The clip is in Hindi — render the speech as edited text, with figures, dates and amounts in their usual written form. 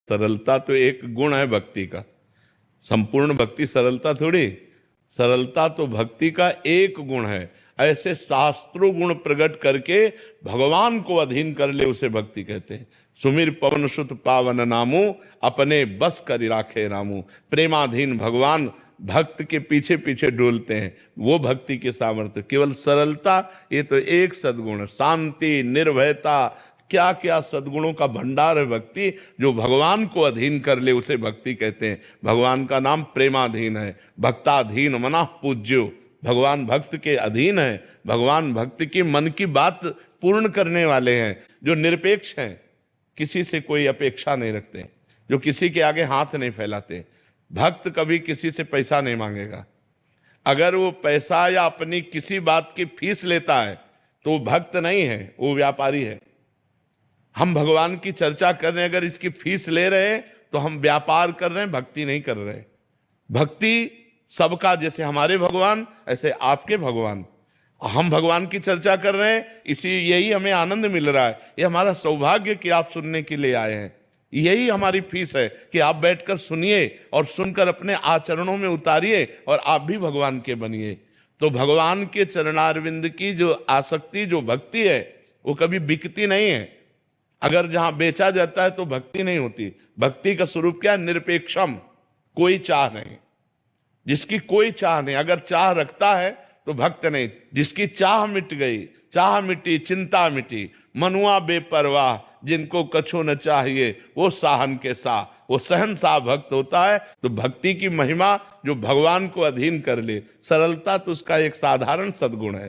सरलता तो एक गुण है भक्ति का। संपूर्ण भक्ति सरलता थोड़ी, सरलता तो भक्ति का एक गुण है। ऐसे शास्त्रों गुण प्रकट करके भगवान को अधीन कर ले उसे भक्ति कहते हैं। सुमिर पवन सुत पावन नामू, अपने बस कर राखे रामू। प्रेमाधीन भगवान भक्त के पीछे पीछे डोलते हैं, वो भक्ति के सामर्थ्य। केवल सरलता ये तो एक सद्गुण, शांति, निर्भयता, क्या क्या सद्गुणों का भंडार है भक्ति। जो भगवान को अधीन कर ले उसे भक्ति कहते हैं। भगवान का नाम प्रेमाधीन है। भक्ताधीन मना पूज्यो, भगवान भक्त के अधीन है। भगवान भक्त की मन की बात पूर्ण करने वाले हैं, जो निरपेक्ष हैं, किसी से कोई अपेक्षा नहीं रखते, जो किसी के आगे हाथ नहीं फैलाते। भक्त कभी किसी से पैसा नहीं मांगेगा। अगर वो पैसा या अपनी किसी बात की फीस लेता है तो वो भक्त नहीं है, वो व्यापारी है। हम भगवान की चर्चा कर रहे हैं, अगर इसकी फीस ले रहे हैं तो हम व्यापार कर रहे हैं, भक्ति नहीं कर रहे। भक्ति सबका, जैसे हमारे भगवान ऐसे आपके भगवान। हम भगवान की चर्चा कर रहे हैं, यही हमें आनंद मिल रहा है। ये हमारा सौभाग्य कि आप सुनने के लिए आए हैं। यही हमारी फीस है कि आप बैठकर सुनिए और सुनकर अपने आचरणों में उतारिए और आप भी भगवान के बनिए। तो भगवान के चरणारविंद की जो आसक्ति, जो भक्ति है, वो कभी बिकती नहीं है। अगर जहां बेचा जाता है तो भक्ति नहीं होती। भक्ति का स्वरूप क्या है? निरपेक्षम, कोई चाह नहीं। जिसकी कोई चाह नहीं, अगर चाह रखता है तो भक्त नहीं। जिसकी चाह मिट गई, चाह मिटी, चिंता मिटी, मनुआ बेपरवाह, जिनको कछु न चाहिए वो साहन के साह, वो सहनशाह भक्त होता है। तो भक्ति की महिमा जो भगवान को अधीन कर ले, सरलता तो उसका एक साधारण सद्गुण है।